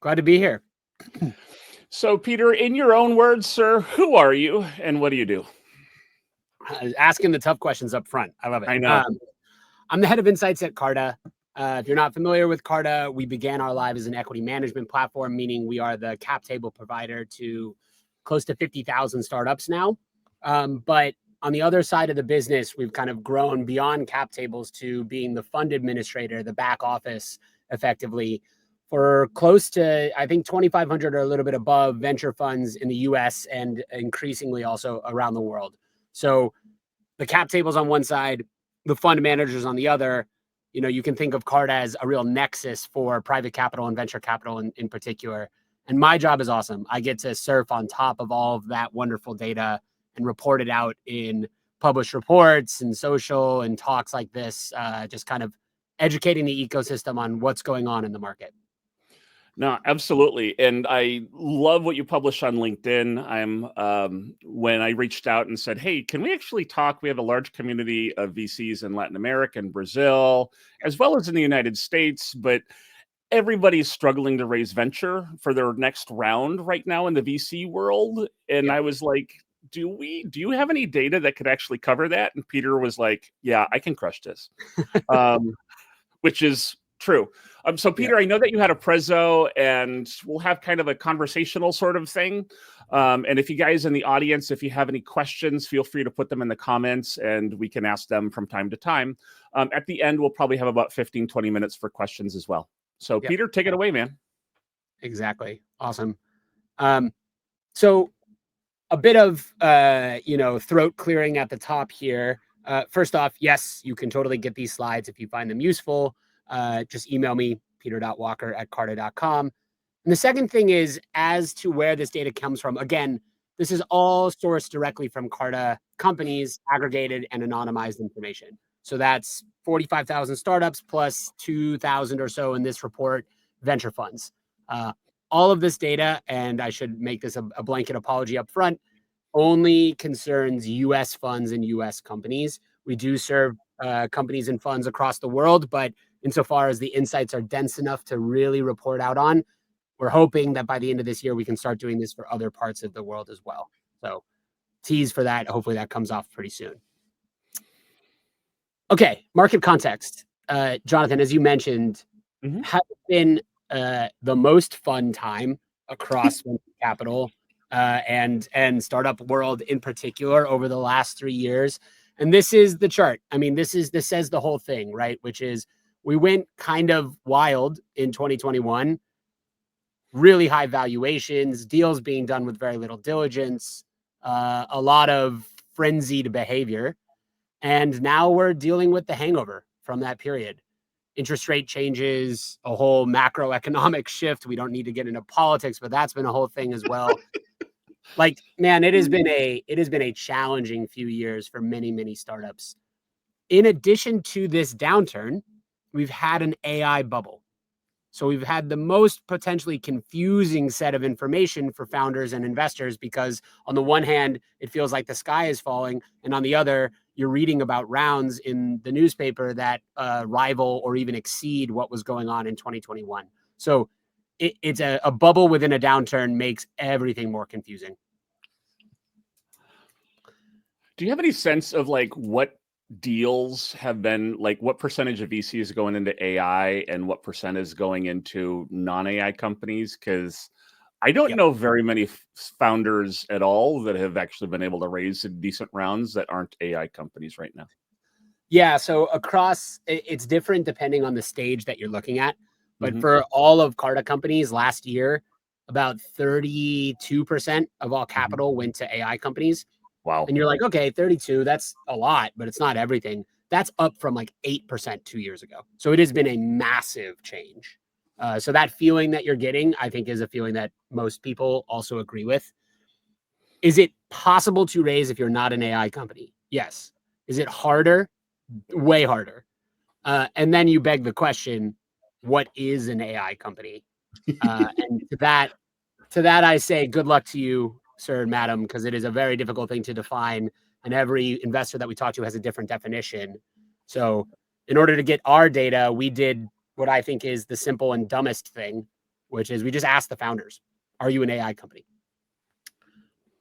Glad to be here. So, Peter, in your own words, sir, who are you and what do you do? Asking the tough questions up front. I love it. I know. I'm the head of Insights at Carta. If you're not familiar with Carta, we began our life as an equity management platform, meaning we are the cap table provider to close to 50,000 startups now. But on the other side of the business, we've kind of grown beyond cap tables to being the fund administrator, the back office, effectively, for close to, I think, 2,500 or a little bit above venture funds in the US and increasingly also around the world. So the cap tables on one side, the fund managers on the other. You know, you can think of Carta as a real nexus for private capital and venture capital in particular. And my job is awesome. I get to surf on top of all of that wonderful data and report it out in published reports and social and talks like this, just kind of educating the ecosystem on what's going on in the market. No, absolutely. And I love what you publish on LinkedIn. When I reached out and said, hey, can we actually talk? We have a large community of VCs in Latin America and Brazil, as well as in the United States, but everybody's struggling to raise venture for their next round right now in the VC world. And I was like, do you have any data that could actually cover that? And Peter was like, yeah, I can crush this, which is true. So Peter, I know that you had a prezzo and we'll have kind of a conversational sort of thing. And if you guys in the audience, if you have any questions, feel free to put them in the comments and we can ask them from time to time. At the end, we'll probably have about 15, 20 minutes for questions as well. So Peter, take it away, man. Exactly. Awesome. So a bit of, throat clearing at the top here. First off, yes, you can totally get these slides if you find them useful. Just email me, peter.walker@carta.com. And the second thing is, as to where this data comes from, again, this is all sourced directly from Carta companies, aggregated and anonymized information. So that's 45,000 startups plus 2,000 or so in this report, venture funds. All of this data, and I should make this a blanket apology up front, only concerns US funds and US companies. We do serve companies and funds across the world, but insofar as the insights are dense enough to really report out on, we're hoping that by the end of this year, we can start doing this for other parts of the world as well. So tease for that. Hopefully that comes off pretty soon. Okay, market context. Jonathan, as you mentioned, has been the most fun time across venture capital and startup world in particular over the last 3 years. And this is the chart. I mean, this says the whole thing, right? Which is we went kind of wild in 2021, really high valuations, deals being done with very little diligence, a lot of frenzied behavior. And now we're dealing with the hangover from that period. Interest rate changes, a whole macroeconomic shift. We don't need to get into politics, but that's been a whole thing as well. Like, man, it has been a challenging few years for many, many startups. In addition to this downturn, we've had an AI bubble. So we've had the most potentially confusing set of information for founders and investors because on the one hand, it feels like the sky is falling. And on the other, you're reading about rounds in the newspaper that rival or even exceed what was going on in 2021. So it's a bubble within a downturn makes everything more confusing. Do you have any sense of like what deals have been like what percentage of VC is going into AI and what percent is going into non-AI companies? Because I don't know very many founders at all that have actually been able to raise decent rounds that aren't AI companies right now. Yeah, so across, it's different depending on the stage that you're looking at. But for all of Carta companies last year, about 32% of all capital went to AI companies. Wow. And you're like, okay, 32, that's a lot, but it's not everything. That's up from like 8% 2 years ago. So it has been a massive change. So that feeling that you're getting, I think, is a feeling that most people also agree with. Is it possible to raise if you're not an AI company? Yes. Is it harder? Way harder. And then you beg the question, what is an AI company? And to that, I say, good luck to you, sir and madam, because it is a very difficult thing to define. And every investor that we talk to has a different definition. So in order to get our data, we did what I think is the simple and dumbest thing. which is we just asked the founders, are you an AI company?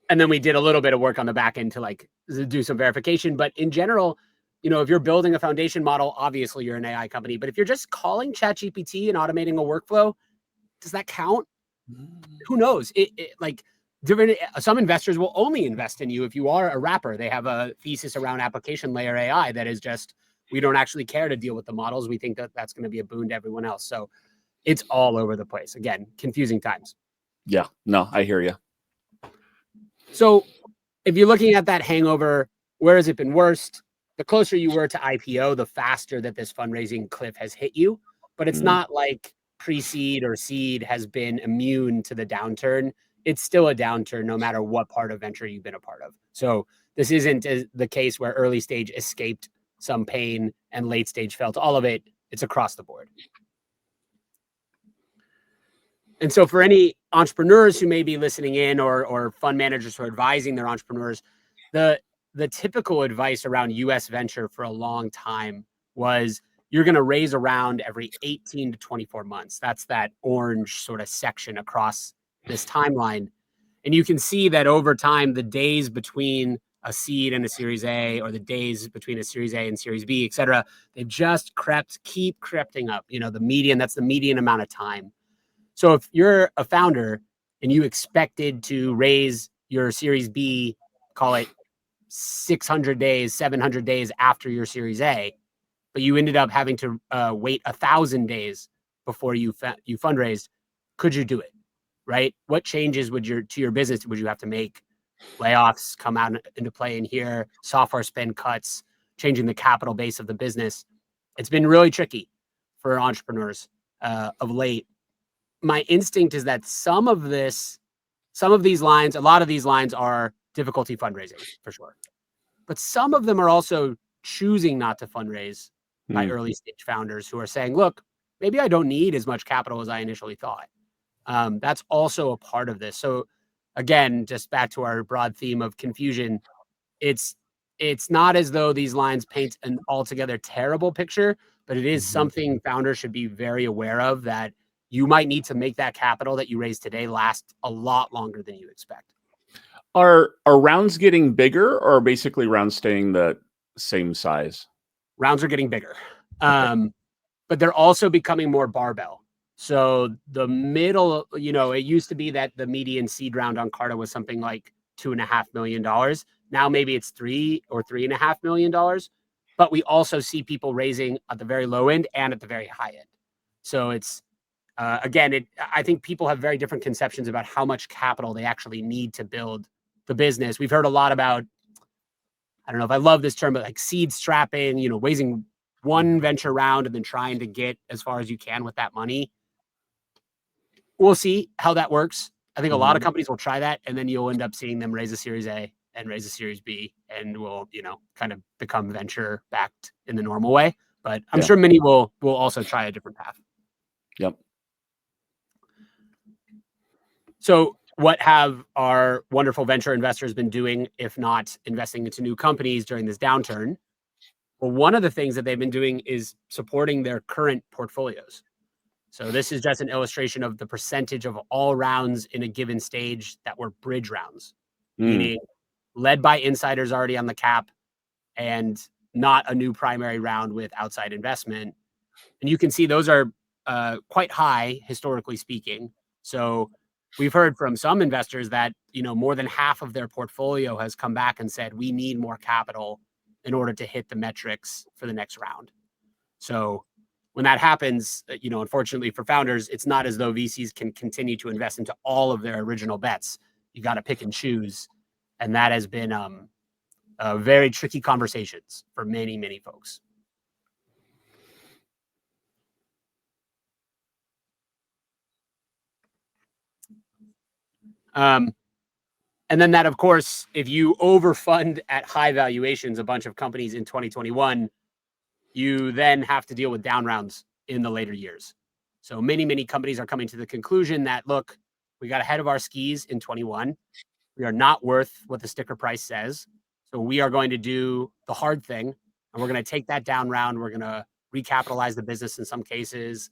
And then we did a little bit of work on the back end to like do some verification. But in general, if you're building a foundation model, obviously you're an AI company. But if you're just calling ChatGPT and automating a workflow, does that count? Who knows? Some investors will only invest in you if you are a wrapper. They have a thesis around application layer AI that is just, we don't actually care to deal with the models. We think that that's going to be a boon to everyone else. So it's all over the place. Again, confusing times. Yeah, no, I hear you. So if you're looking at that hangover, where has it been worst? The closer you were to IPO, the faster that this fundraising cliff has hit you. But it's not like pre-seed or seed has been immune to the downturn. It's still a downturn no matter what part of venture you've been a part of. So this isn't the case where early stage escaped some pain and late stage felt all of it. It's across the board. And so for any entrepreneurs who may be listening in or fund managers who are advising their entrepreneurs, the typical advice around US venture for a long time was you're going to raise a round every 18 to 24 months. That's that orange sort of section across this timeline. And you can see that over time, the days between a seed and a Series A, or the days between a Series A and Series B, et cetera, they've just keep creeping up. The median, that's the median amount of time. So if you're a founder and you expected to raise your Series B, call it 600 days, 700 days after your Series A, but you ended up having to wait 1,000 days before you fundraised, could you do it? Right? What changes to your business would you have to make? Layoffs come out into play in here, software spend cuts, changing the capital base of the business. It's been really tricky for entrepreneurs of late. My instinct is that a lot of these lines are difficulty fundraising for sure, but some of them are also choosing not to fundraise by early stage founders who are saying, look, maybe I don't need as much capital as I initially thought. That's also a part of this. So again, just back to our broad theme of confusion, it's not as though these lines paint an altogether terrible picture, but it is something founders should be very aware of, that you might need to make that capital that you raise today last a lot longer than you expect. Are rounds getting bigger, or basically rounds staying the same size? Rounds are getting bigger, Okay. but they're also becoming more barbell. So the middle, it used to be that the median seed round on Carta was something like $2.5 million. Now maybe it's $3 or $3.5 million. But we also see people raising at the very low end and at the very high end. So it's again, I think people have very different conceptions about how much capital they actually need to build the business. We've heard a lot about, I don't know if I love this term, but like seed strapping, raising one venture round and then trying to get as far as you can with that money. We'll see how that works. I think a lot of companies will try that, and then you'll end up seeing them raise a Series A and raise a Series B, and will, kind of become venture backed in the normal way. But I'm sure many will also try a different path. Yep. So what have our wonderful venture investors been doing, if not investing into new companies during this downturn? Well, one of the things that they've been doing is supporting their current portfolios. So this is just an illustration of the percentage of all rounds in a given stage that were bridge rounds, meaning led by insiders already on the cap and not a new primary round with outside investment. And you can see those are quite high, historically speaking. So we've heard from some investors that, more than half of their portfolio has come back and said, we need more capital in order to hit the metrics for the next round. So when that happens, unfortunately for founders, it's not as though VCs can continue to invest into all of their original bets. You got to pick and choose. And that has been very tricky conversations for many, many folks. And then that, of course, if you overfund at high valuations, a bunch of companies in 2021, you then have to deal with down rounds in the later years. So many, many companies are coming to the conclusion that, look, we got ahead of our skis in 21. We are not worth what the sticker price says. So we are going to do the hard thing, and we're going to take that down round. We're going to recapitalize the business in some cases.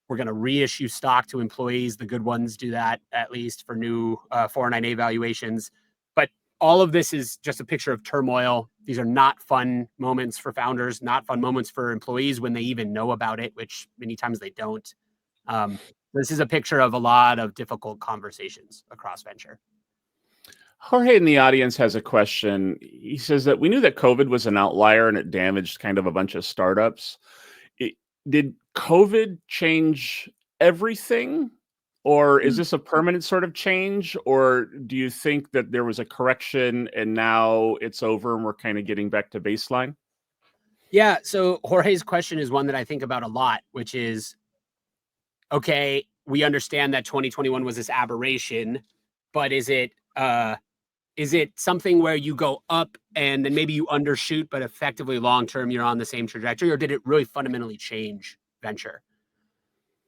We're going to reissue stock to employees. The good ones do that, at least for new 409A valuations. But all of this is just a picture of turmoil. These are not fun moments for founders, not fun moments for employees when they even know about it, which many times they don't. This is a picture of a lot of difficult conversations across venture. Jorge in the audience has a question. He says that we knew that COVID was an outlier and it damaged kind of a bunch of startups. Did COVID change everything? Or is this a permanent sort of change? Or do you think that there was a correction and now it's over and we're kind of getting back to baseline? Yeah, so Jorge's question is one that I think about a lot, which is, okay, we understand that 2021 was this aberration, but is it something where you go up and then maybe you undershoot, but effectively long-term you're on the same trajectory, or did it really fundamentally change venture?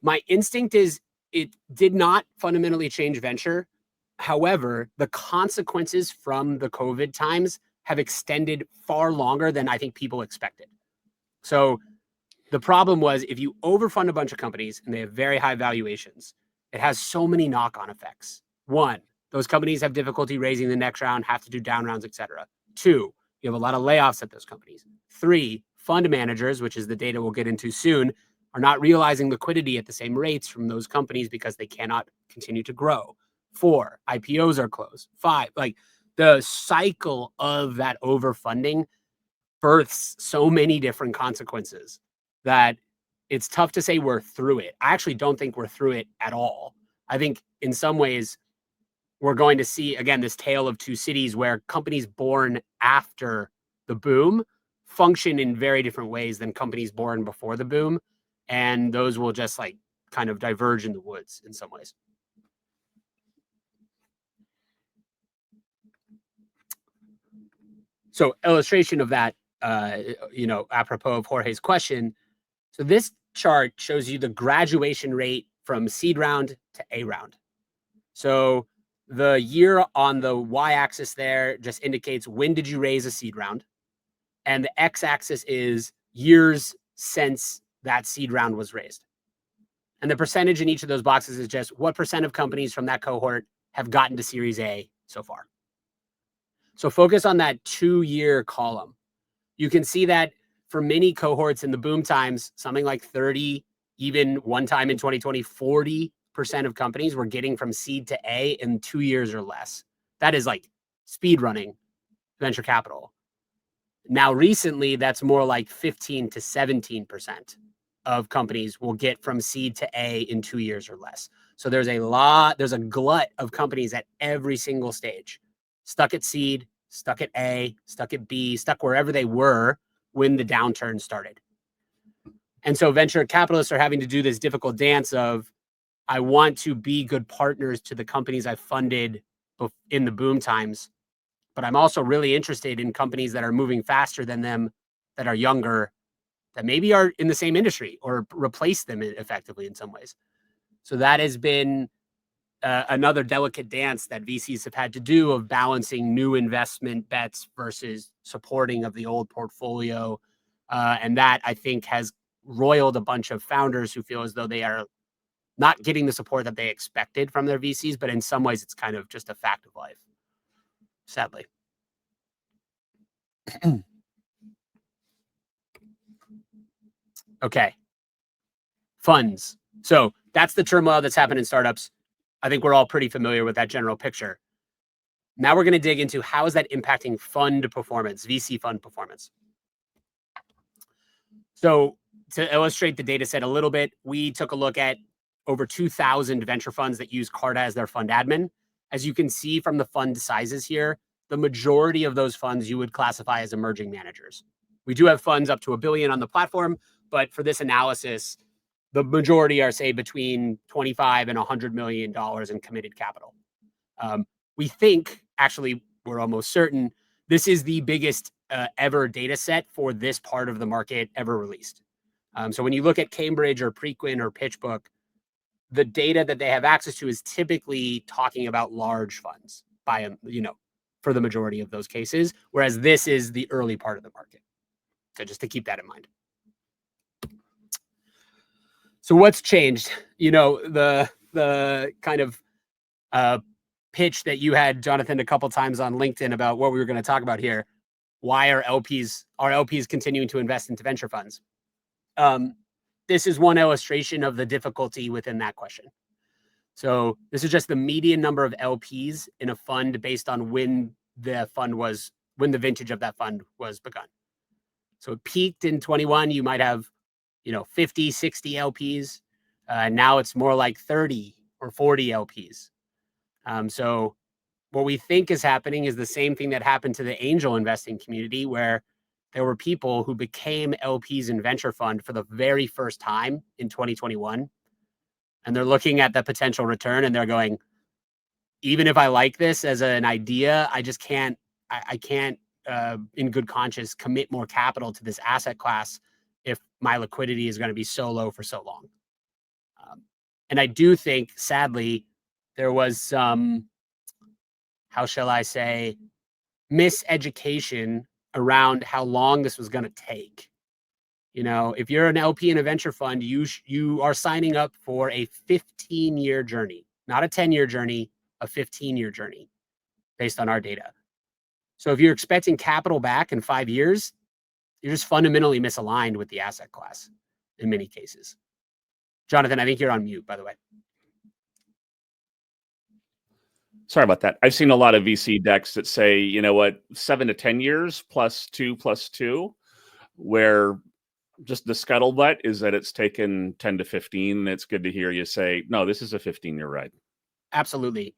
My instinct is it did not fundamentally change venture. However, the consequences from the COVID times have extended far longer than I think people expected. So the problem was if you overfund a bunch of companies and they have very high valuations, it has so many knock-on effects. One, those companies have difficulty raising the next round, have to do down rounds, et cetera. Two, you have a lot of layoffs at those companies. Three, fund managers, which is the data we'll get into soon, are not realizing liquidity at the same rates from those companies because they cannot continue to grow. Four, IPOs are closed. Five, like the cycle of that overfunding births so many different consequences that it's tough to say we're through it. I actually don't think we're through it at all. I think in some ways we're going to see, again, this tale of two cities where companies born after the boom function in very different ways than companies born before the boom. And those will just like kind of diverge in the woods in some ways. So illustration of that, apropos of Jorge's question. So this chart shows you the graduation rate from seed round to A round. So the year on the y-axis there just indicates when did you raise a seed round, and the x-axis is years since that seed round was raised. And the percentage in each of those boxes is just what percent of companies from that cohort have gotten to Series A so far. So focus on that 2-year column. You can see that for many cohorts in the boom times, something like 30, even one time in 2020, 40% of companies were getting from seed to A in 2 years or less. That is like speed running venture capital. Now, recently, that's more like 15 to 17% of companies will get from seed to A in 2 years or less. So there's a glut of companies at every single stage, stuck at seed, stuck at A, stuck at B, stuck wherever they were when the downturn started. And so venture capitalists are having to do this difficult dance of, I want to be good partners to the companies I funded in the boom times, but I'm also really interested in companies that are moving faster than them, that are younger, that maybe are in the same industry or replace them effectively in some ways. So that has been another delicate dance that VCs have had to do of balancing new investment bets versus supporting of the old portfolio. And that, I think, has roiled a bunch of founders who feel as though they are not getting the support that they expected from their VCs, but in some ways it's kind of just a fact of life, sadly. Okay. Funds. So that's the turmoil that's happened in startups. I think we're all pretty familiar with that general picture. Now we're going to dig into how is that impacting fund performance, VC fund performance. So to illustrate the data set a little bit, we took a look at over 2,000 venture funds that use Carta as their fund admin. As you can see from the fund sizes here, the majority of those funds you would classify as emerging managers. We do have funds up to $1 billion on the platform, but for this analysis, the majority are, say, between $25 and $100 million in committed capital. We think, actually, we're almost certain, this is the biggest ever data set for this part of the market ever released. So when you look at Cambridge or Preqin or PitchBook, the data that they have access to is typically talking about large funds for the majority of those cases, whereas this is the early part of the market. So just to keep that in mind. So what's changed? You know, the kind of pitch that you had, Jonathan, a couple times on LinkedIn about what we were going to talk about here. Why are LPs continuing to invest into venture funds? This is one illustration of the difficulty within that question. So this is just the median number of LPs in a fund based on when the vintage of that fund was begun. So it peaked in 21. You might have, 50, 60 LPs. Now it's more like 30 or 40 LPs. So what we think is happening is the same thing that happened to the angel investing community, where there were people who became LPs in venture fund for the very first time in 2021. And they're looking at the potential return and they're going, even if I like this as an idea, I just can't, I can't in good conscience commit more capital to this asset class if my liquidity is going to be so low for so long. And I do think, sadly, there was some, how shall I say, miseducation around how long this was going to take. If you're an LP in a venture fund, you are signing up for a 15-year journey, not a 10-year journey, a 15-year journey based on our data. So if you're expecting capital back in 5 years, you're just fundamentally misaligned with the asset class in many cases. Jonathan, I think you're on mute, by the way. Sorry about that. I've seen a lot of VC decks that say, 7 to 10 years plus 2, where just the scuttlebutt is that it's taken 10 to 15. It's good to hear you say, no, this is a 15-year ride. Absolutely.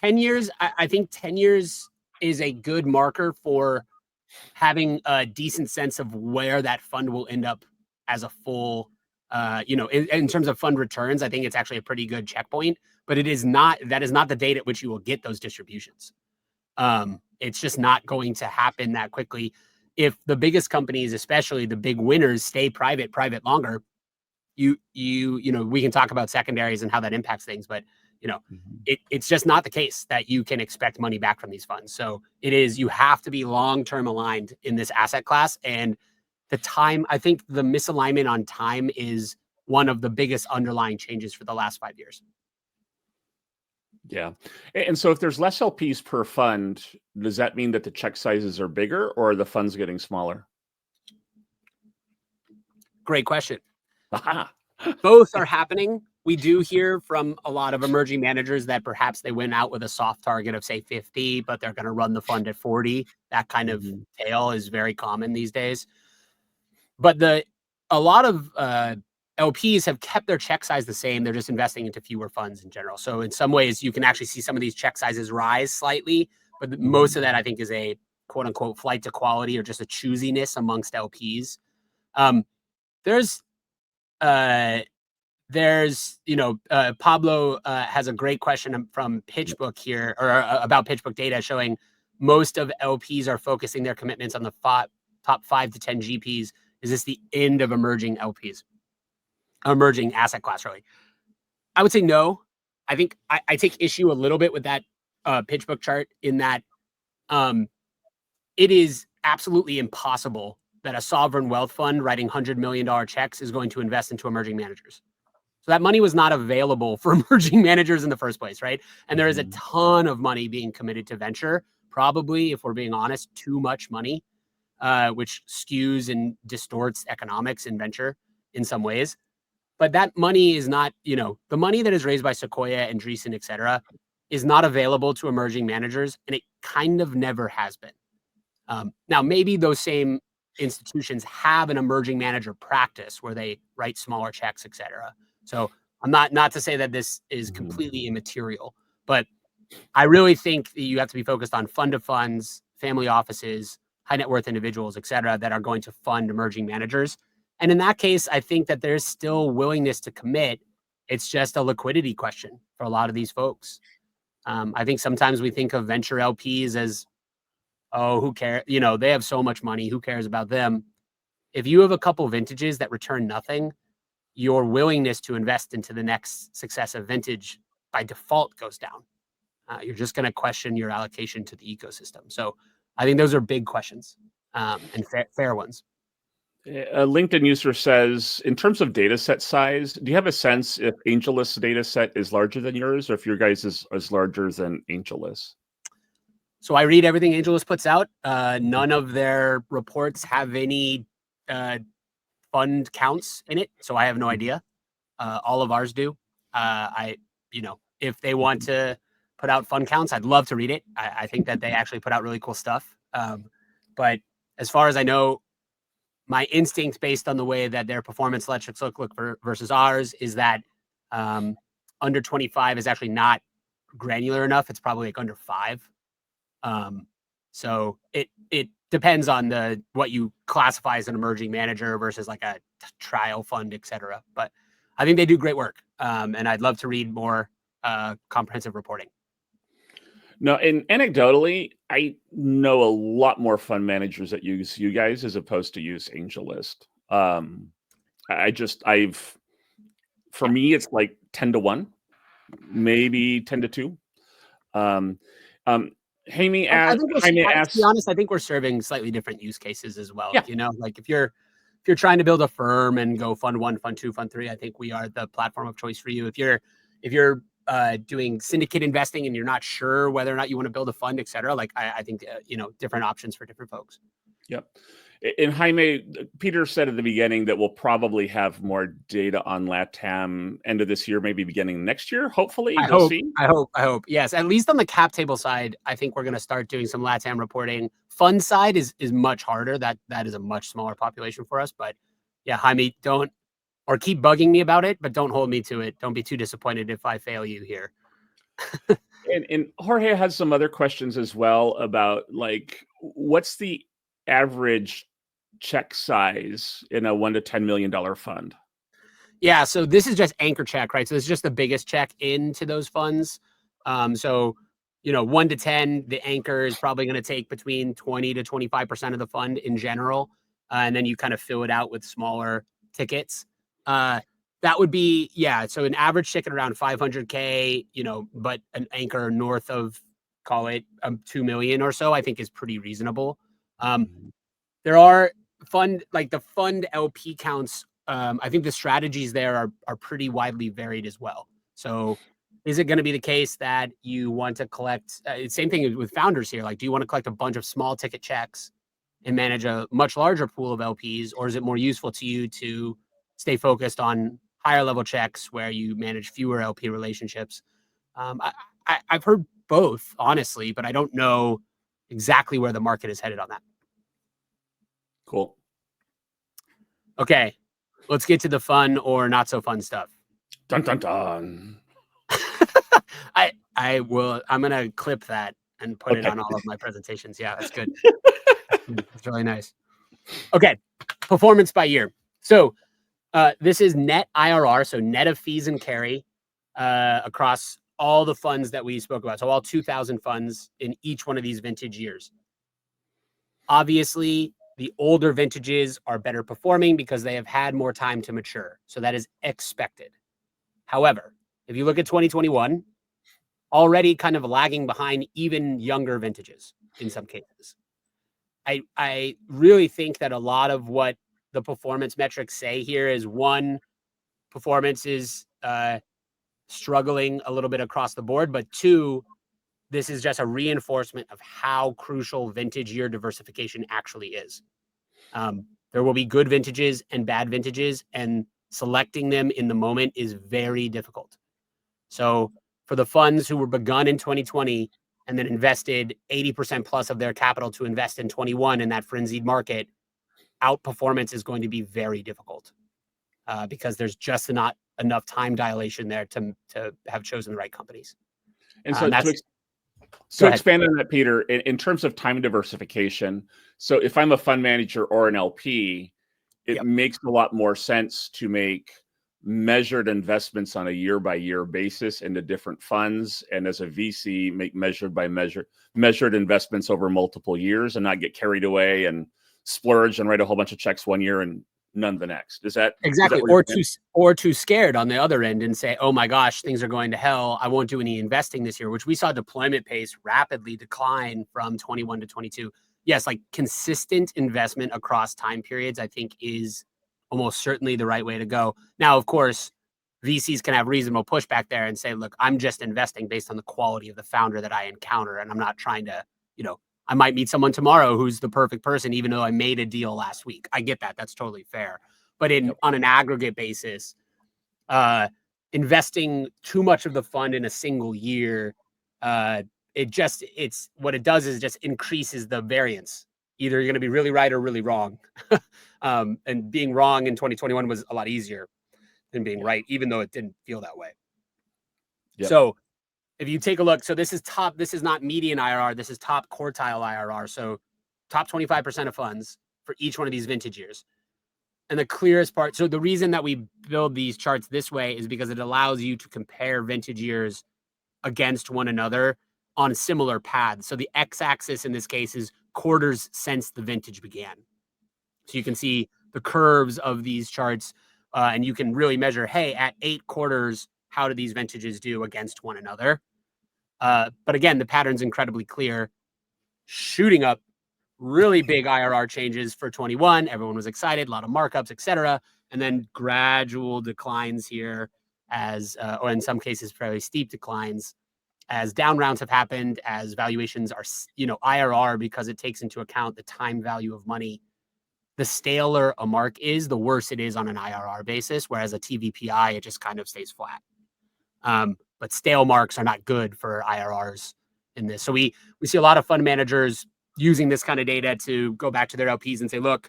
10 years, I think 10 years is a good marker for having a decent sense of where that fund will end up as a full, in terms of fund returns. I think it's actually a pretty good checkpoint, but that is not the date at which you will get those distributions. It's just not going to happen that quickly. If the biggest companies, especially the big winners, stay private longer, we can talk about secondaries and how that impacts things, but it's just not the case that you can expect money back from these funds. So you have to be long-term aligned in this asset class. And I think the misalignment on time is one of the biggest underlying changes for the last 5 years. Yeah. And so if there's less LPs per fund, does that mean that the check sizes are bigger or are the funds getting smaller? Great question. Both are happening. We do hear from a lot of emerging managers that perhaps they went out with a soft target of, say, 50, but they're going to run the fund at 40. That kind of tale is very common these days. But a lot of LPs have kept their check size the same. They're just investing into fewer funds in general. So in some ways, you can actually see some of these check sizes rise slightly, but most of that, I think, is a quote unquote flight to quality or just a choosiness amongst LPs. Pablo has a great question from PitchBook here, or about PitchBook data showing most of LPs are focusing their commitments on the top 5 to 10 GPs. Is this the end of emerging asset class, really? I would say no. I think I take issue a little bit with that PitchBook chart in that it is absolutely impossible that a sovereign wealth fund writing $100 million checks is going to invest into emerging managers. So that money was not available for emerging managers in the first place, right? And there is a ton of money being committed to venture, probably, if we're being honest, too much money, which skews and distorts economics in venture in some ways. But that money is not, the money that is raised by Sequoia and Andreessen, et cetera, is not available to emerging managers, and it kind of never has been. Now, maybe those same institutions have an emerging manager practice where they write smaller checks, et cetera. So I'm not to say that this is completely immaterial, but I really think that you have to be focused on fund of funds, family offices, high net worth individuals, et cetera, that are going to fund emerging managers. And in that case, I think that there's still willingness to commit. It's just a liquidity question for a lot of these folks. I think sometimes we think of venture LPs as, oh, who cares? They have so much money. Who cares about them? If you have a couple vintages that return nothing, your willingness to invest into the next successive vintage by default goes down. You're just going to question your allocation to the ecosystem. So I think those are big questions and fair ones. A LinkedIn user says, in terms of data set size, do you have a sense if AngelList's data set is larger than yours, or if your guys is larger than AngelList? So I read everything AngelList puts out. None of their reports have any fund counts in it, so I have no idea. All of ours do. If they want to put out fund counts, I'd love to read it. I think that they actually put out really cool stuff. But as far as I know, my instinct based on the way that their performance metrics look versus ours is that under 25 is actually not granular enough. It's probably like under 5. So it depends on what you classify as an emerging manager versus like a trial fund, et cetera. But I think they do great work. And I'd love to read more comprehensive reporting. No, and anecdotally, I know a lot more fund managers that use you guys as opposed to use AngelList. For me, it's like 10-1, maybe 10-2. Jaime asks, to be honest, I think we're serving slightly different use cases as well. Yeah. You know, like if you're trying to build a firm and go fund 1, fund 2, fund 3, I think we are the platform of choice for you. If you're doing syndicate investing and you're not sure whether or not you want to build a fund, et cetera, like I think different options for different folks. Yep. And Jaime, Peter said at the beginning that we'll probably have more data on LATAM end of this year, maybe beginning next year. Hopefully, I hope. Yes, at least on the cap table side, I think we're going to start doing some LATAM reporting. Fund side is much harder. That is a much smaller population for us. But yeah, Jaime, keep bugging me about it, but don't hold me to it. Don't be too disappointed if I fail you here. and Jorge has some other questions as well about like what's the average check size in a $1 to $10 million fund? Yeah, so this is just anchor check, right? So this is just the biggest check into those funds. 1 to 10, the anchor is probably going to take between 20 to 25% of the fund in general, and then you kind of fill it out with smaller tickets. That would be so an average ticket around 500K, but an anchor north of, call it 2 million or so, I think is pretty reasonable. There are the fund LP counts. I think the strategies there are pretty widely varied as well. So is it going to be the case that you want to collect, same thing with founders here, like do you want to collect a bunch of small ticket checks and manage a much larger pool of LPs, or is it more useful to you to stay focused on higher level checks where you manage fewer LP relationships? I've heard both, honestly, but I don't know exactly where the market is headed on that. Cool. Okay, let's get to the fun or not so fun stuff. Dun dun dun. I'm gonna clip that and put it on all of my presentations. Yeah, that's good. That's really nice. Okay, performance by year. So this is net IRR, so net of fees and carry across all the funds that we spoke about. So all 2,000 funds in each one of these vintage years. Obviously, the older vintages are better performing because they have had more time to mature. So that is expected. However, if you look at 2021, already kind of lagging behind even younger vintages in some cases. I really think that a lot of what the performance metrics say here is, one, performance is struggling a little bit across the board, but two, this is just a reinforcement of how crucial vintage year diversification actually is. There will be good vintages and bad vintages, and selecting them in the moment is very difficult. So for the funds who were begun in 2020 and then invested 80% plus of their capital to invest in 21 in that frenzied market, outperformance is going to be very difficult because there's just not enough time dilation there to have chosen the right companies. And so to expand on that, Peter, in terms of time diversification, so if I'm a fund manager or an LP, it makes a lot more sense to make measured investments on a year-by-year basis into different funds, and as a VC, make measured investments over multiple years, and not get carried away and splurge and write a whole bunch of checks one year and none the next. Is that exactly? Or too scared on the other end and say, "Oh my gosh, things are going to hell. I won't do any investing this year," which we saw deployment pace rapidly decline from 21 to 22. yes, like consistent investment across time periods, I think is almost certainly the right way to go. Now, of course, VCs can have reasonable pushback there and say, look, I'm just investing based on the quality of the founder that I encounter. And I'm not trying to, I might meet someone tomorrow who's the perfect person, even though I made a deal last week. I get that. That's totally fair. But on an aggregate basis, investing too much of the fund in a single year, it's what it does is just increases the variance. Either you're going to be really right or really wrong. And being wrong in 2021 was a lot easier than being right, even though it didn't feel that way. Yep. So if you take a look, so this is not median IRR, this is top quartile IRR. So top 25% of funds for each one of these vintage years. And the clearest part, so the reason that we build these charts this way is because it allows you to compare vintage years against one another on similar paths. So the x-axis in this case is quarters since the vintage began. So you can see the curves of these charts, and you can really measure, hey, at 8 quarters, how do these vintages do against one another? But again, the pattern's incredibly clear. Shooting up, really big IRR changes for 21. Everyone was excited, a lot of markups, etc. And then gradual declines here as, or in some cases, fairly steep declines as down rounds have happened, as valuations are, IRR, because it takes into account the time value of money. The staler a mark is, the worse it is on an IRR basis, whereas a TVPI, it just kind of stays flat. But stale marks are not good for IRRs in this. So we see a lot of fund managers using this kind of data to go back to their LPs and say, look,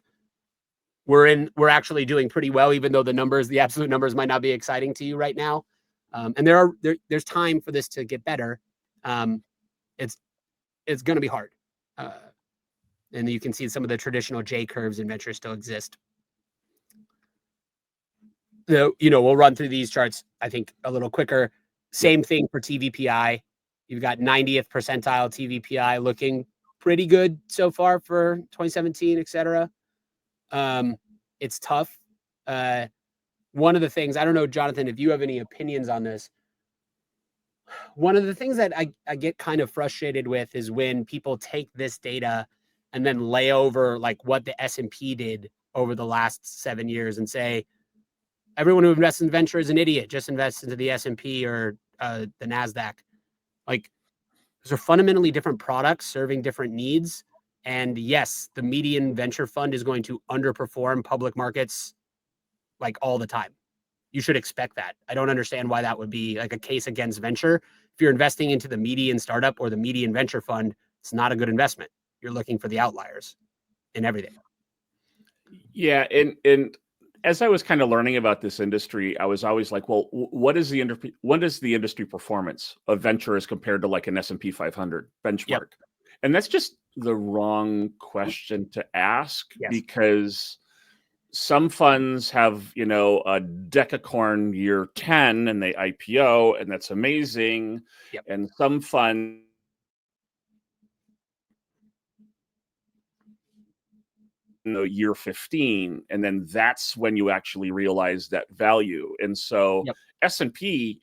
we're actually doing pretty well, even though the absolute numbers might not be exciting to you right now. And there's time for this to get better. It's going to be hard. And you can see some of the traditional J curves in venture still exist. We'll run through these charts, I think, a little quicker. Same thing for TVPI. You've got 90th percentile TVPI looking pretty good so far for 2017, et cetera. It's tough. One of the things, I don't know, Jonathan, if you have any opinions on this. One of the things that I get kind of frustrated with is when people take this data and then lay over like what the S&P did over the last 7 years and say, everyone who invests in venture is an idiot, just invest into the S&P or the NASDAQ. Like, those are fundamentally different products serving different needs. And yes, the median venture fund is going to underperform public markets like all the time. You should expect that. I don't understand why that would be like a case against venture. If you're investing into the median startup or the median venture fund, it's not a good investment. You're looking for the outliers in everything. Yeah, and as I was kind of learning about this industry, I was always like, well, what is the industry performance of venture as compared to like an S&P 500 benchmark? Yep. And that's just the wrong question to ask, because some funds have, a decacorn year 10 and they IPO, and that's amazing. Yep. And some funds year 15, and then that's when you actually realize that value. And so S&P,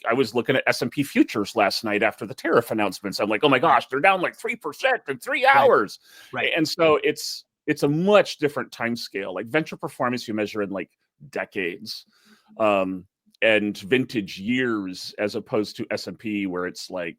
I was looking at S&P futures last night after the tariff announcements. I'm like, oh my gosh, they're down like 3% in 3 hours. Right. And so it's a much different time scale. Like venture performance, you measure in like decades and vintage years, as opposed to S&P, where it's like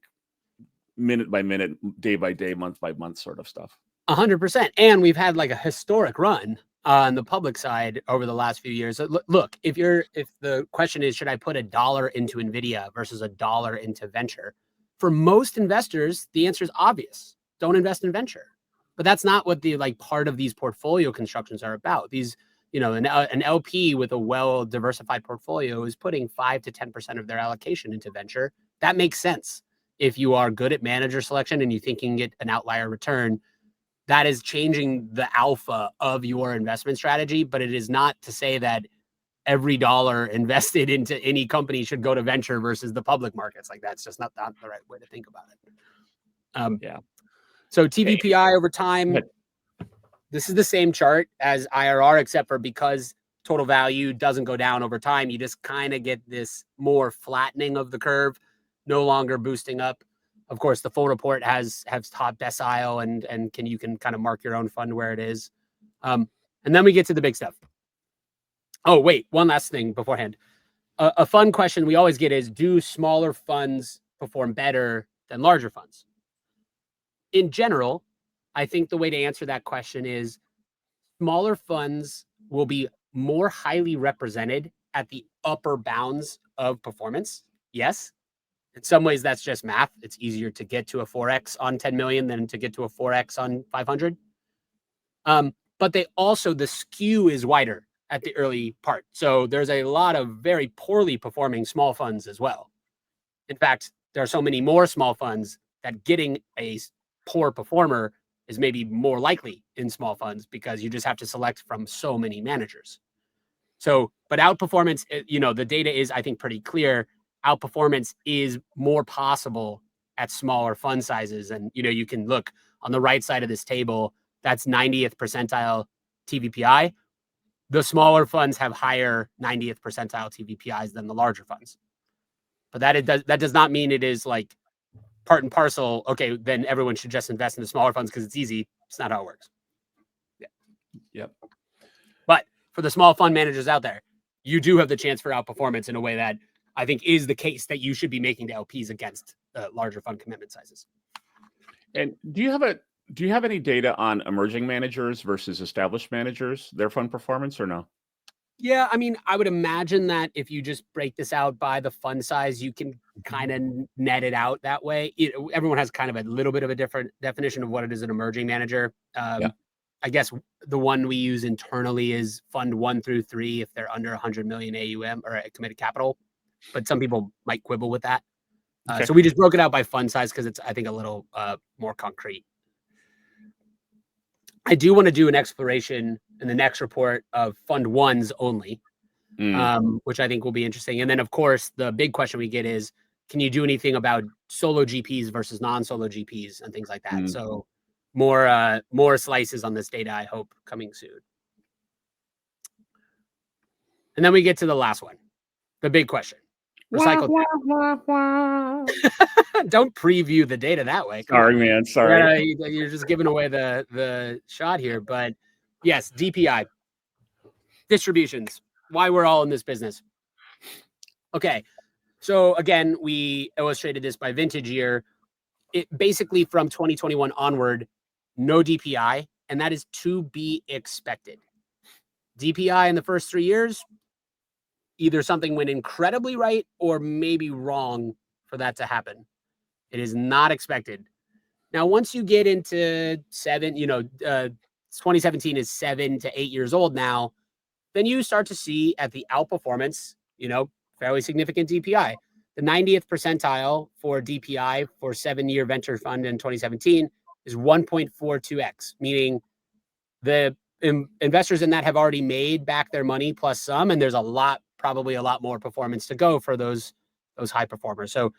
minute by minute, day by day, month by month sort of stuff. 100%. And we've had like a historic run on the public side over the last few years. Look, if the question is, should I put $1 into NVIDIA versus $1 into venture? For most investors, the answer is obvious. Don't invest in venture. But that's not what the part of these portfolio constructions are about. These, an LP with a well-diversified portfolio is putting 5 to 10% of their allocation into venture. That makes sense. If you are good at manager selection and you think you can get an outlier return, that is changing the alpha of your investment strategy. But it is not to say that every dollar invested into any company should go to venture versus the public markets. Like, that's just not the right way to think about it. So TVPI over time, this is the same chart as IRR, except for because total value doesn't go down over time, you just kind of get this more flattening of the curve, no longer boosting up Of course, the full report has top decile and you can kind of mark your own fund where it is. And then we get to the big stuff. Oh, wait, one last thing beforehand. A fun question we always get is, do smaller funds perform better than larger funds? In general, I think the way to answer that question is smaller funds will be more highly represented at the upper bounds of performance. Yes. In some ways, that's just math. It's easier to get to a 4x on 10 million than to get to a 4x on 500. But they also, the skew is wider at the early part. So there's a lot of very poorly performing small funds as well. In fact, there are so many more small funds that getting a poor performer is maybe more likely in small funds because you just have to select from so many managers. So, but outperformance, the data is, I think, pretty clear. Outperformance is more possible at smaller fund sizes. And, you can look on the right side of this table, that's 90th percentile TVPI. The smaller funds have higher 90th percentile TVPIs than the larger funds. But that does not mean it is like part and parcel. Okay, then everyone should just invest in the smaller funds because it's easy. It's not how it works. Yeah. Yep. But for the small fund managers out there, you do have the chance for outperformance in a way that I think is the case that you should be making to LPs against larger fund commitment sizes. And do you have any data on emerging managers versus established managers, their fund performance, or no? Yeah, I mean, I would imagine that if you just break this out by the fund size, you can kind of net it out that way. Everyone has kind of a little bit of a different definition of what it is an emerging manager. Yeah. I guess the one we use internally is fund 1 through 3 if they're under 100 million AUM or committed capital. But some people might quibble with that. Okay. So we just broke it out by fund size because it's, I think, a little more concrete. I do want to do an exploration in the next report of fund ones only, which I think will be interesting. And then, of course, the big question we get is, can you do anything about solo GPs versus non-solo GPs and things like that? So more slices on this data, I hope, coming soon. And then we get to the last one, the big question. Recycled. Don't preview the data that way. Sorry, man. Sorry. You're just giving away the shot here. But yes, DPI. Distributions. Why we're all in this business. Okay. So again, we illustrated this by vintage year. It basically from 2021 onward, no DPI, and that is to be expected. DPI in the first 3 years, either something went incredibly right or maybe wrong for that to happen. It is not expected. Now, once you get into 2017 is 7 to 8 years old now, then you start to see at the outperformance, fairly significant DPI. The 90th percentile for DPI for 7-year venture fund in 2017 is 1.42x, meaning the investors in that have already made back their money plus some, and there's probably a lot more performance to go for those high performers. So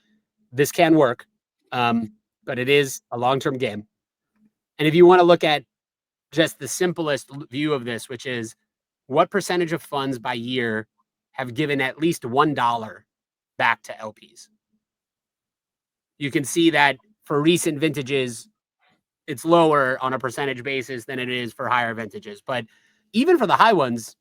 this can work, but it is a long-term game. And if you want to look at just the simplest view of this, which is what percentage of funds by year have given at least $1 back to LPs, you can see that for recent vintages, it's lower on a percentage basis than it is for higher vintages. But even for the high ones,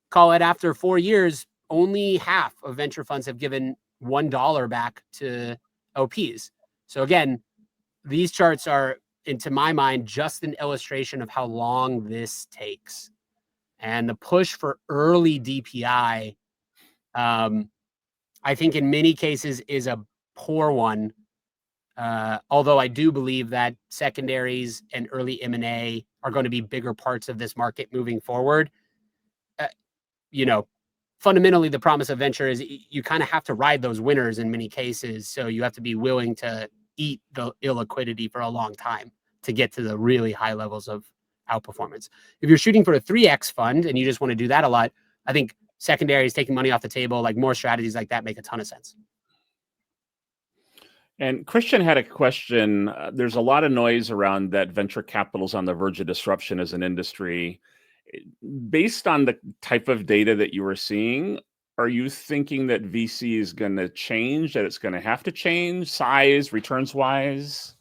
call it after 4 years, only half of venture funds have given $1 back to LPs. So again, these charts are, into my mind, just an illustration of how long this takes. And the push for early DPI, I think in many cases is a poor one. Although I do believe that secondaries and early M&A are going to be bigger parts of this market moving forward. Fundamentally, the promise of venture is you kind of have to ride those winners in many cases. So you have to be willing to eat the illiquidity for a long time to get to the really high levels of outperformance. If you're shooting for a 3x fund and you just want to do that a lot, I think secondaries, taking money off the table, like more strategies like that make a ton of sense. And Christian had a question. There's a lot of noise around that venture capital is on the verge of disruption as an industry. Based on the type of data that you were seeing, Are you thinking that VC is going to change, that it's going to have to change size, returns wise?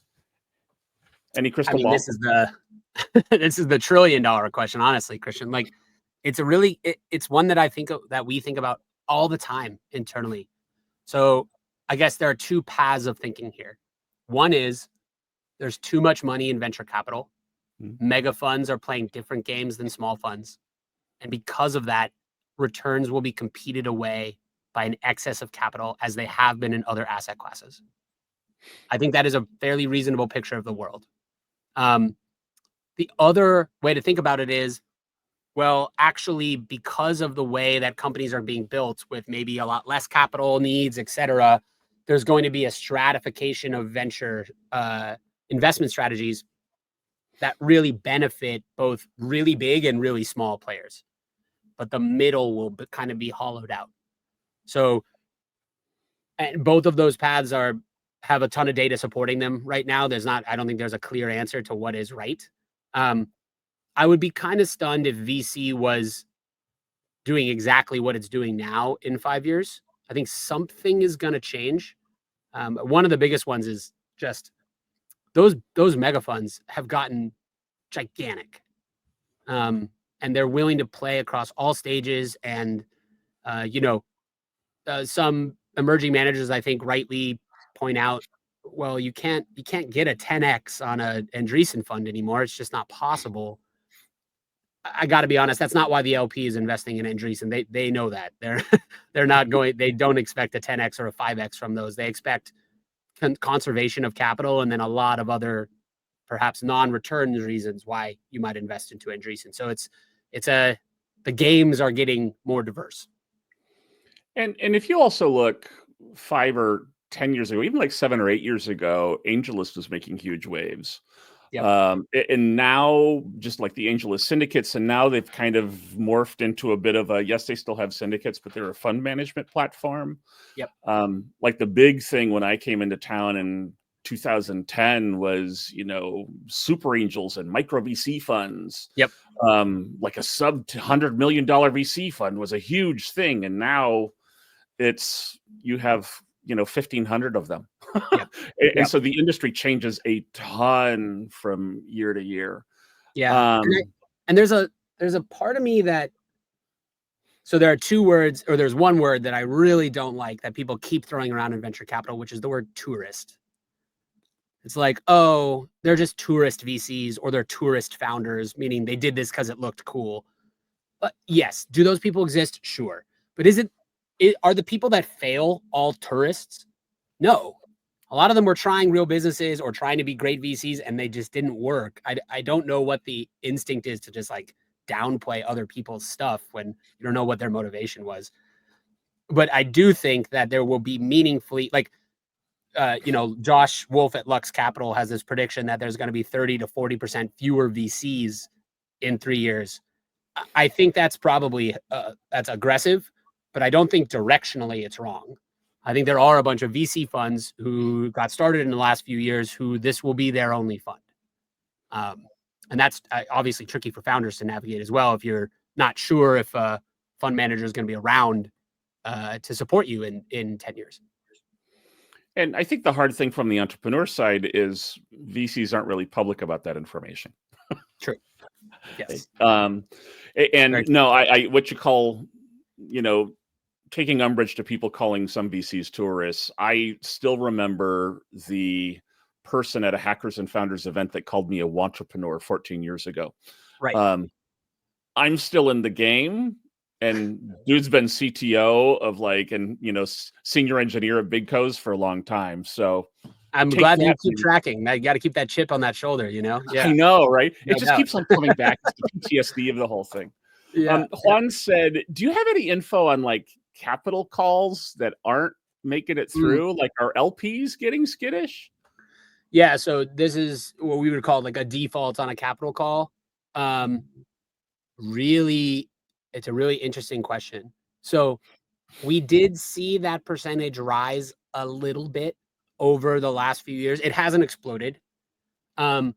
Any crystal ball? This is the this is the $1 trillion question, honestly, Christian. Like, it's it's one that that we think about all the time internally. So I guess there are two paths of thinking here. One is there's too much money in venture capital. Mega funds are playing different games than small funds. And because of that, returns will be competed away by an excess of capital as they have been in other asset classes. I think that is a fairly reasonable picture of the world. The other way to think about it is, well, actually, because of the way that companies are being built with maybe a lot less capital needs, et cetera, there's going to be a stratification of venture investment strategies that really benefit both really big and really small players. But the middle will kind of be hollowed out. So, and both of those paths have a ton of data supporting them right now. I don't think there's a clear answer to what is right. I would be kind of stunned if VC was doing exactly what it's doing now in 5 years. I think something is going to change. One of the biggest ones is just those mega funds have gotten gigantic. And they're willing to play across all stages. And, some emerging managers, I think, rightly point out, well, you can't get a 10x on a Andreessen fund anymore. It's just not possible. I got to be honest, that's not why the LP is investing in Andreessen. They know that. They're not going, they don't expect a 10x or a 5x from those. They expect conservation of capital and then a lot of other perhaps non-return reasons why you might invest into Andreessen. So the games are getting more diverse. And if you also look 5 or 10 years ago, even like 7 or 8 years ago, AngelList was making huge waves. Yep. And now, just like the AngelList syndicates, and now they've kind of morphed into a bit of a, yes, they still have syndicates, but they're a fund management platform. Yep. Like the big thing when I came into town in 2010 was, super angels and micro VC funds. Yep. Like a sub $100 million VC fund was a huge thing. And now you have 1,500 of them. Yep. And so the industry changes a ton from year to year. Yeah. And there's a part of me that, so there are two words, or there's one word that I really don't like that people keep throwing around in venture capital, which is the word tourist. It's like, oh, they're just tourist VCs or they're tourist founders, meaning they did this because it looked cool. But yes, do those people exist? Sure. But are the people that fail all tourists? No. A lot of them were trying real businesses or trying to be great VCs and they just didn't work. I don't know what the instinct is to just like downplay other people's stuff when you don't know what their motivation was. But I do think that there will be meaningfully, like, Josh Wolf at Lux Capital has this prediction that there's going to be 30 to 40% fewer VCs in 3 years. I think that's probably that's aggressive, but I don't think directionally it's wrong. I think there are a bunch of VC funds who got started in the last few years who this will be their only fund. And that's obviously tricky for founders to navigate as well if you're not sure if a fund manager is going to be around to support you in 10 years. And I think the hard thing from the entrepreneur side is VCs aren't really public about that information. True. Yes. And no, I what you call, taking umbrage to people calling some VCs tourists. I still remember the person at a Hackers and Founders event that called me a wantrepreneur 14 years ago. Right. I'm still in the game. And dude's been CTO of senior engineer at Big Co's for a long time. So I'm glad you keep tracking. You got to keep that chip on that shoulder, Yeah. I know, right? It just keeps on coming back. It's the PTSD of the whole thing. Yeah. Juan said, do you have any info on capital calls that aren't making it through? Like, are LPs getting skittish? Yeah. So this is what we would call a default on a capital call. Really, it's a really interesting question. So we did see that percentage rise a little bit over the last few years. It hasn't exploded. And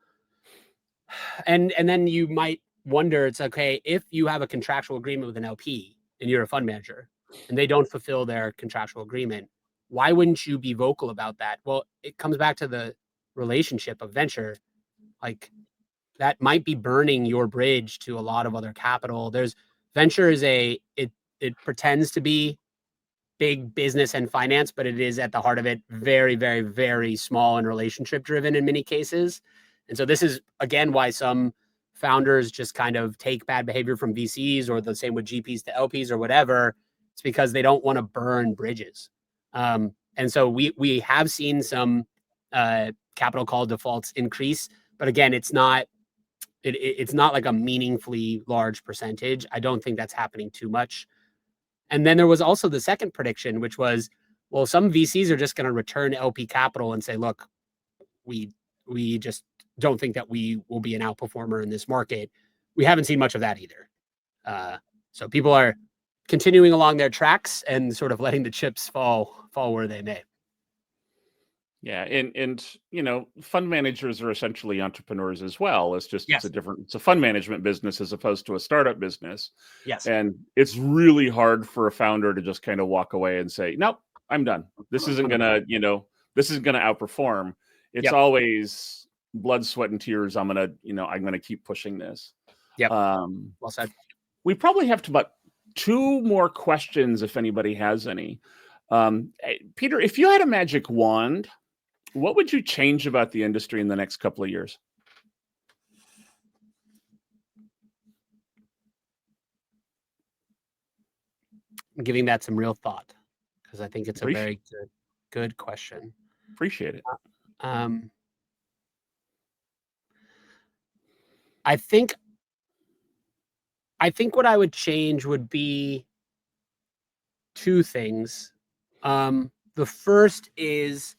then you might wonder, it's okay, if you have a contractual agreement with an LP and you're a fund manager, and they don't fulfill their contractual agreement, why wouldn't you be vocal about that? Well, it comes back to the relationship of venture. Like, that might be burning your bridge to a lot of other capital. Venture is it pretends to be big business and finance, but it is at the heart of it very, very, very small and relationship driven in many cases. And so this is, again, why some founders just kind of take bad behavior from VCs, or the same with GPs to LPs or whatever. It's because they don't want to burn bridges. And so we have seen some capital call defaults increase, but again, it's not like a meaningfully large percentage. I don't think that's happening too much. And then there was also the second prediction, which was, well, some VCs are just going to return LP capital and say, look, we just don't think that we will be an outperformer in this market. We haven't seen much of that either. So people are continuing along their tracks and sort of letting the chips fall where they may. Yeah, and fund managers are essentially entrepreneurs as well. It's just Yes. it's a fund management business as opposed to a startup business. Yes. And it's really hard for a founder to just kind of walk away and say, nope, I'm done. This isn't gonna, this is gonna outperform. It's always blood, sweat, and tears. I'm gonna keep pushing this. Yep. Well said. We probably have about 2 more questions if anybody has any. Peter, if you had a magic wand, what would you change about the industry in the next couple of years? I'm giving that some real thought, because I think it's a very good question. Appreciate it. I think what I would change would be 2 things. The first is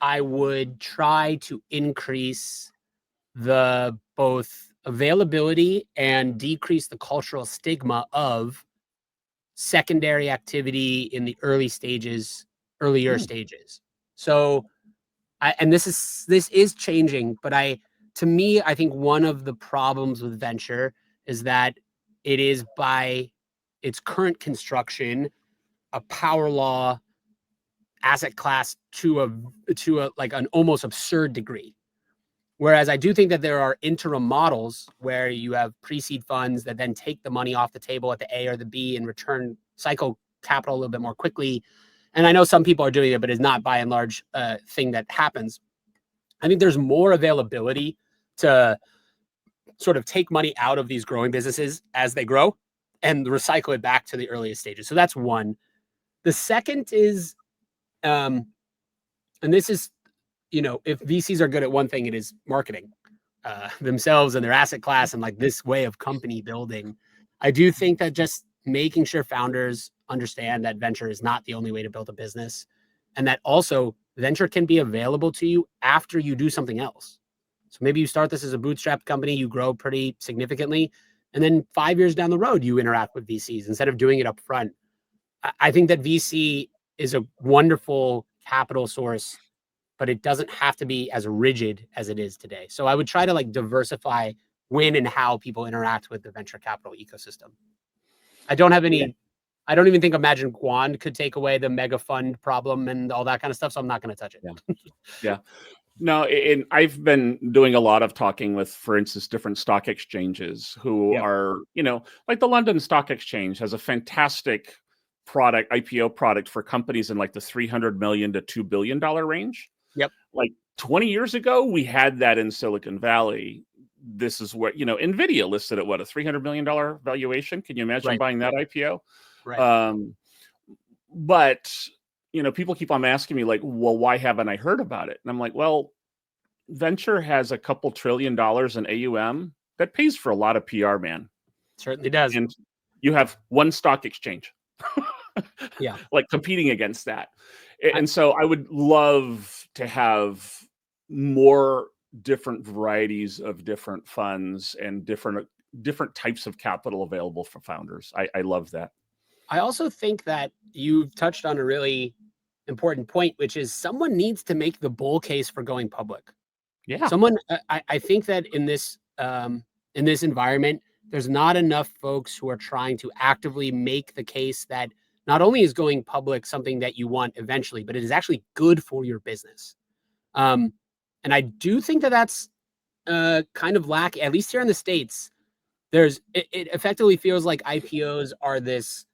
I would try to increase the both availability and decrease the cultural stigma of secondary activity in the earlier stages. So, and this is changing, but to me, I think one of the problems with venture is that it is, by its current construction, a power law asset class to a like an almost absurd degree. Whereas I do think that there are interim models where you have pre-seed funds that then take the money off the table at the A or the B and return cycle capital a little bit more quickly. And I know some people are doing it, but it's not by and large a thing that happens. I think there's more availability to sort of take money out of these growing businesses as they grow and recycle it back to the earliest stages. So that's one. The second is, and this is, if VCs are good at one thing, it is marketing themselves and their asset class and like this way of company building. I do think that just making sure founders understand that venture is not the only way to build a business, and that also venture can be available to you after you do something else. So maybe you start this as a bootstrap company, you grow pretty significantly, and then 5 years down the road, you interact with VCs instead of doing it up front. I think that VC is a wonderful capital source, but it doesn't have to be as rigid as it is today. So I would try to like diversify when and how people interact with the venture capital ecosystem. I don't even think a magic wand could take away the mega fund problem and all that kind of stuff. So I'm not going to touch it. Yeah. No, and I've been doing a lot of talking with, for instance, different stock exchanges who are, like the London Stock Exchange has a fantastic IPO product for companies in like the $300 million to $2 billion range. Yep. Like 20 years ago, we had that in Silicon Valley. This is where, NVIDIA listed at what, a $300 million valuation. Can you imagine buying that IPO? Right. But people keep on asking me like, well, why haven't I heard about it? And I'm like, well, venture has a couple $1 trillion in AUM that pays for a lot of PR, man. Certainly does. And you have one stock exchange, yeah, like competing against that. And so I would love to have more different varieties of different funds and different types of capital available for founders. I love that. I also think that you've touched on a really important point, which is someone needs to make the bull case for going public. Yeah. I think that in this environment, there's not enough folks who are trying to actively make the case that not only is going public something that you want eventually, but it is actually good for your business. And I do think that that's kind of lack, at least here in the States. It effectively feels like IPOs are this,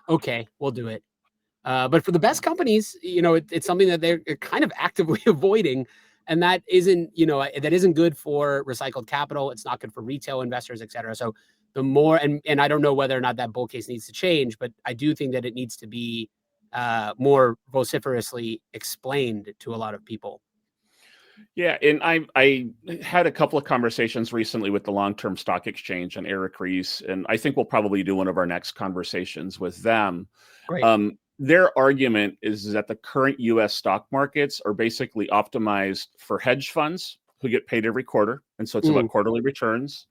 okay, we'll do it. But for the best companies, it's something that they're kind of actively avoiding. And that isn't good for recycled capital. It's not good for retail investors, et cetera. So the more, and I don't know whether or not that bull case needs to change, but I do think that it needs to be more vociferously explained to a lot of people. Yeah, and I had a couple of conversations recently with the Long-Term Stock Exchange and Eric Ries, and I think we'll probably do one of our next conversations with them. Great. Their argument is that the current U.S. stock markets are basically optimized for hedge funds who get paid every quarter, and so it's about quarterly returns.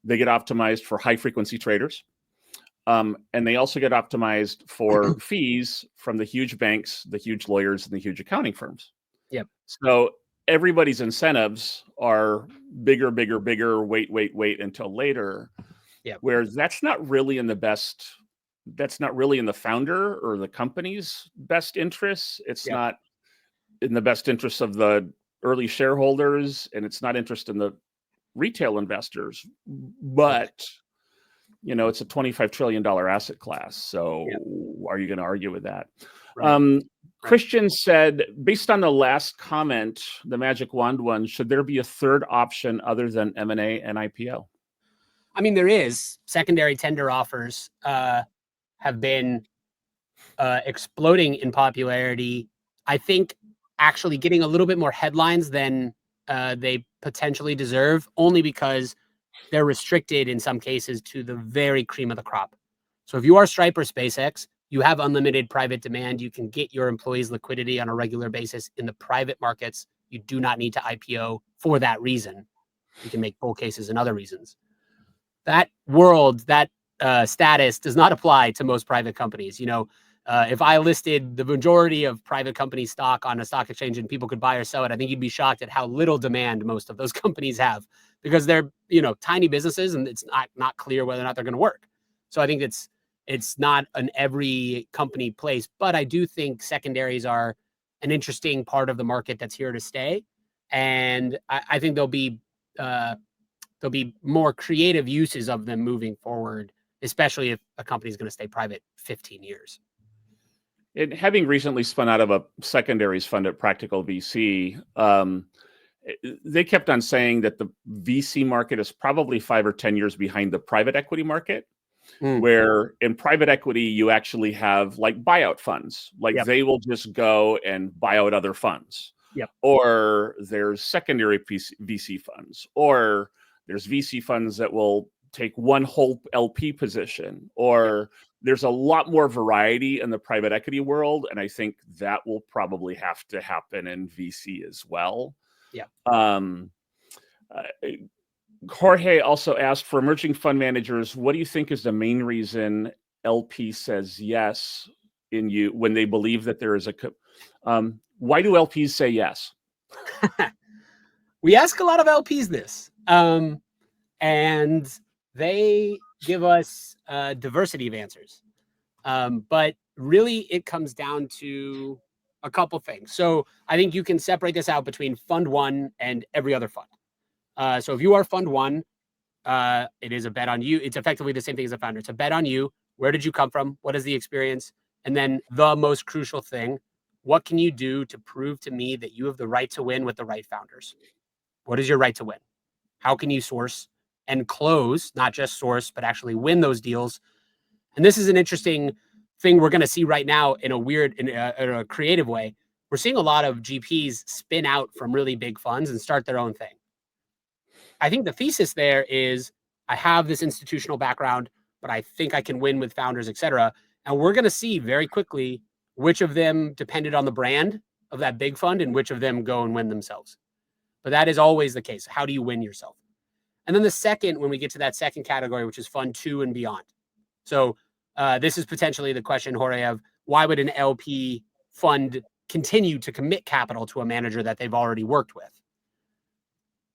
They get optimized for high-frequency traders, and they also get optimized for fees from the huge banks, the huge lawyers, and the huge accounting firms. Yep. So everybody's incentives are bigger, bigger, bigger, wait until later. Yep. Whereas that's not really in the founder or the company's best interests. It's not in the best interests of the early shareholders, and it's not interest in the retail investors. But it's a $25 trillion asset class. So are you going to argue with that? Right. Christian said, based on the last comment, the magic wand one, should there be a third option other than M&A and IPO? I mean, there is. Secondary tender offers have been exploding in popularity. I think actually getting a little bit more headlines than they potentially deserve, only because they're restricted in some cases to the very cream of the crop. So if you are Stripe or SpaceX, you have unlimited private demand. You can get your employees liquidity on a regular basis in the private markets. You do not need to IPO for that reason. You can make bull cases and other reasons. That status does not apply to most private companies. If I listed the majority of private company stock on a stock exchange and people could buy or sell it, I think you'd be shocked at how little demand most of those companies have, because they're, tiny businesses and it's not clear whether or not they're going to work. So I think it's not an every company place, but I do think secondaries are an interesting part of the market that's here to stay. And I think there'll be more creative uses of them moving forward, especially if a company is going to stay private 15 years. And having recently spun out of a secondaries fund at Practical VC, they kept on saying that the VC market is probably 5 or 10 years behind the private equity market, where in private equity, you actually have like buyout funds, like they will just go and buy out other funds. Or there's secondary VC funds, or there's VC funds that will take one whole LP position, or there's a lot more variety in the private equity world. And I think that will probably have to happen in VC as well. Jorge also asked, for emerging fund managers, what do you think is the main reason LP says yes in you when they believe that there is why do LPs say yes? We ask a lot of LPs this, and they give us a diversity of answers. But really, it comes down to a couple things. So I think you can separate this out between Fund 1 and every other fund. So if you are Fund 1, it is a bet on you. It's effectively the same thing as a founder. It's a bet on you. Where did you come from? What is the experience? And then the most crucial thing, what can you do to prove to me that you have the right to win with the right founders? What is your right to win? How can you source and close, not just source, but actually win those deals? And this is an interesting thing we're going to see right now in a creative way. We're seeing a lot of GPs spin out from really big funds and start their own thing. I think the thesis there is, I have this institutional background, but I think I can win with founders, et cetera. And we're going to see very quickly which of them depended on the brand of that big fund and which of them go and win themselves. But that is always the case. How do you win yourself? And then the second, when we get to that second category, which is Fund 2 and beyond. So this is potentially the question, Jorge, of why would an LP fund continue to commit capital to a manager that they've already worked with?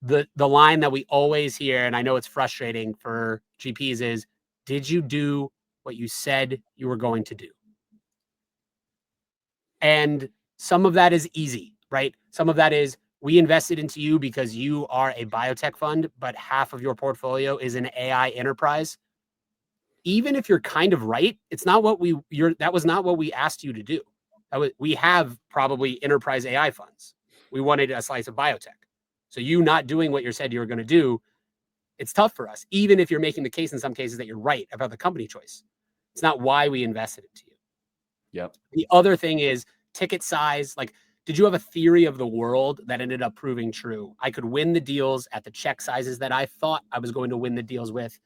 The line that we always hear, and I know it's frustrating for GPs, is, did you do what you said you were going to do. And some of that is easy, right? Some of that is we invested into you because you are a biotech fund, but half of your portfolio is an AI enterprise. Even if you're kind of right, it's not what that was not what we asked you to do. We have probably enterprise AI funds. We wanted a slice of biotech. So you not doing what you said you were going to do, it's tough for us, even if you're making the case in some cases that you're right about the company choice. It's not why we invested into you. Yep. The other thing is ticket size. Like, did you have a theory of the world that ended up proving true? I could win the deals at the check sizes that I thought I was going to win the deals with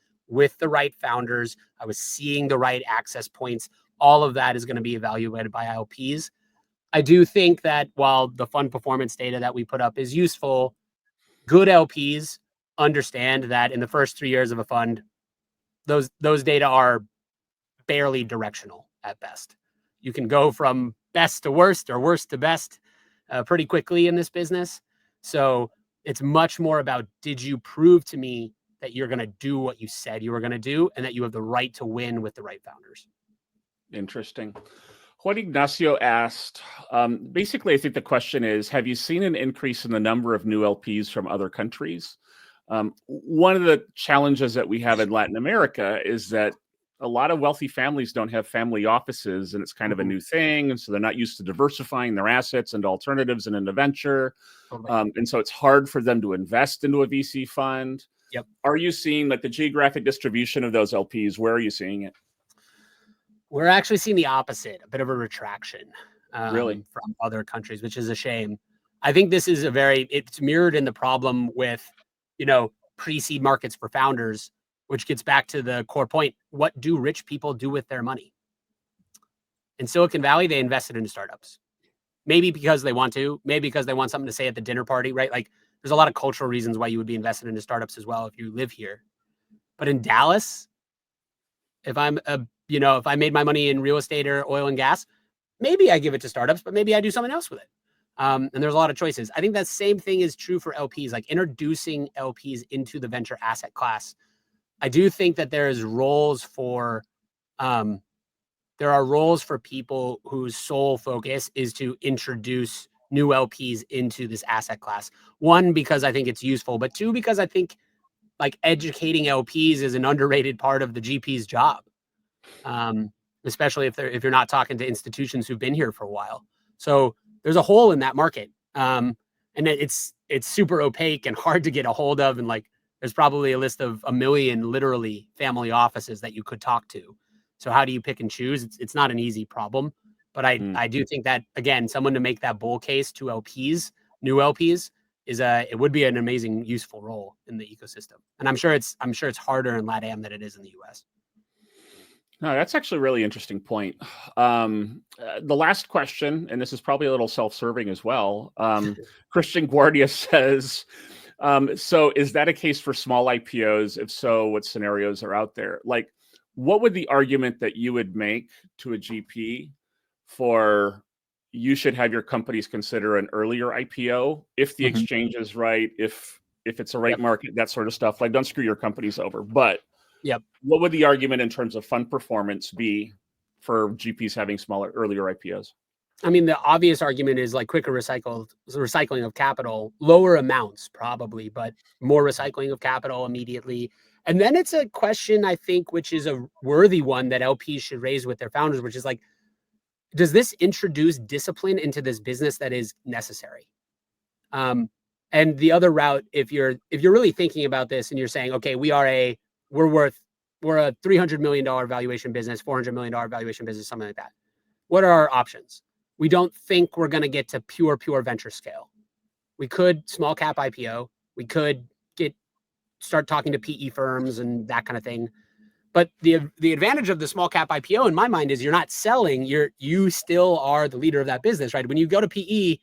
the right founders. I was seeing the right access points. All of that is going to be evaluated by LPs. I do think that while the fund performance data that we put up is useful, good LPs understand that in the first 3 years of a fund, those data are barely directional at best. You can go from best to worst or worst to best pretty quickly in this business. So it's much more about, did you prove to me that you're going to do what you said you were going to do and that you have the right to win with the right founders? Interesting. Juan Ignacio asked, basically, I think the question is, have you seen an increase in the number of new LPs from other countries? One of the challenges that we have in Latin America is that a lot of wealthy families don't have family offices, and it's kind of a new thing. And so they're not used to diversifying their assets into alternatives and into venture. Totally. And so it's hard for them to invest into a VC fund. Yep. Are you seeing like the geographic distribution of those LPs? Where are you seeing it? We're actually seeing the opposite, a bit of a retraction Really? from other countries, which is a shame. I think this is it's mirrored in the problem with, pre-seed markets for founders, which gets back to the core point. What do rich people do with their money? In Silicon Valley, they invested into startups. Maybe because they want to, maybe because they want something to say at the dinner party, right? Like, there's a lot of cultural reasons why you would be invested into startups as well if you live here. But in Dallas, if I made my money in real estate or oil and gas, maybe I give it to startups, but maybe I do something else with it. And there's a lot of choices. I think that same thing is true for LPs, like introducing LPs into the venture asset class. I do think that there are roles for people whose sole focus is to introduce new LPs into this asset class. One, because I think it's useful, but two, because I think like educating LPs is an underrated part of the GP's job, especially if you're not talking to institutions who've been here for a while. So there's a hole in that market, and it's super opaque and hard to get a hold of. And like, there's probably a list of 1 million literally family offices that you could talk to. So how do you pick and choose? It's not an easy problem, but I do think that, again, someone to make that bull case to LPs, new LPs, it would be an amazing, useful role in the ecosystem. And I'm sure it's harder in LATAM than it is in the US. No, that's actually a really interesting point. The last question, and this is probably a little self-serving as well. Christian Guardia says, so is that a case for small IPOs? If so, what scenarios are out there? Like, what would the argument that you would make to a GP for you should have your companies consider an earlier IPO if the exchange is right, if it's a right market, that sort of stuff? Like, don't screw your companies over. But what would the argument in terms of fund performance be for GPs having smaller, earlier IPOs? I mean, the obvious argument is like quicker recycling of capital, lower amounts probably, but more recycling of capital immediately. And then it's a question, I think, which is a worthy one that LPs should raise with their founders, which is like, does this introduce discipline into this business that is necessary? And the other route, if you're really thinking about this and you're saying, okay, we're a $300 million valuation business, $400 million valuation business, something like that. What are our options? We don't think we're going to get to pure venture scale. We could small cap IPO. We could start talking to PE firms and that kind of thing. But the advantage of the small cap IPO in my mind is you're not selling. You still are the leader of that business, right? When you go to PE,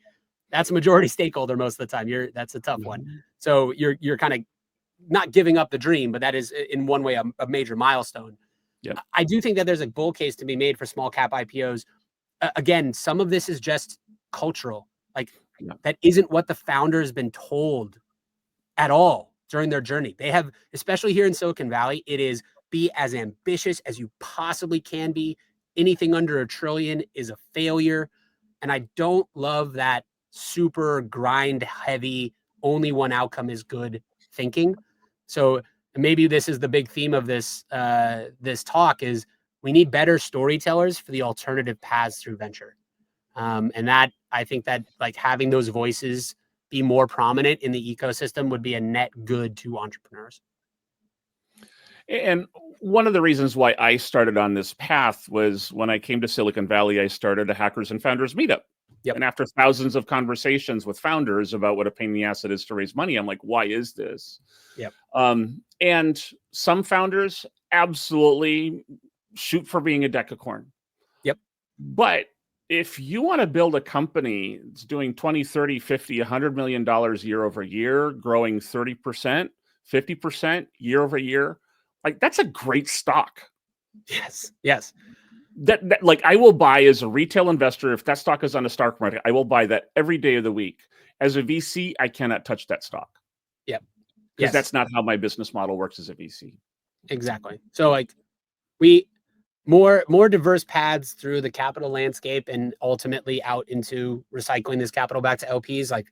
that's a majority stakeholder most of the time. That's a tough one. So you're kind of not giving up the dream, but that is in one way a major milestone. Yep. I do think that there's a bull case to be made for small cap IPOs. Again, some of this is just cultural. Like, that isn't what the founder's been told at all during their journey. They have, especially here in Silicon Valley, it is be as ambitious as you possibly can be. Anything under $1 trillion is a failure. And I don't love that super grind heavy, only one outcome is good thinking. So maybe this is the big theme of this this talk is we need better storytellers for the alternative paths through venture. And that I think that like having those voices be more prominent in the ecosystem would be a net good to entrepreneurs. And one of the reasons why I started on this path was when I came to Silicon Valley, I started a Hackers and Founders meetup. Yep. And after thousands of conversations with founders about what a pain in the ass it is to raise money, I'm like, why is this? Yep. And some founders absolutely shoot for being a decacorn. Yep. But if you want to build a company that's doing 20, 30, 50, $100 million year over year, growing 30%, 50% year over year, like that's a great stock. Yes. Yes. That like I will buy as a retail investor. If that stock is on the stock market, I will buy that every day of the week. As a VC, I cannot touch that stock. Yep. Because Yes. that's not how my business model works as a VC. Exactly. So like we more diverse paths through the capital landscape and ultimately out into recycling this capital back to LPs. Like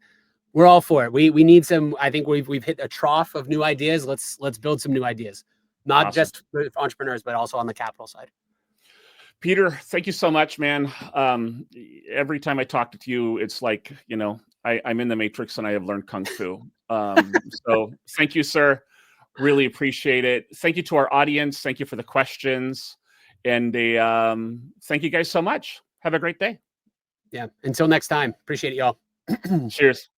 we're all for it. We need some. I think we've hit a trough of new ideas. Let's build some new ideas, not Awesome. just for entrepreneurs, but also on the capital side. Peter, thank you so much, man. Every time I talk to you, it's like, you know, I'm in the Matrix and I have learned Kung Fu. So thank you, sir. Really appreciate it. Thank you to our audience. Thank you for the questions. And thank you guys so much. Have a great day. Yeah. Until next time. Appreciate it, y'all. Cheers.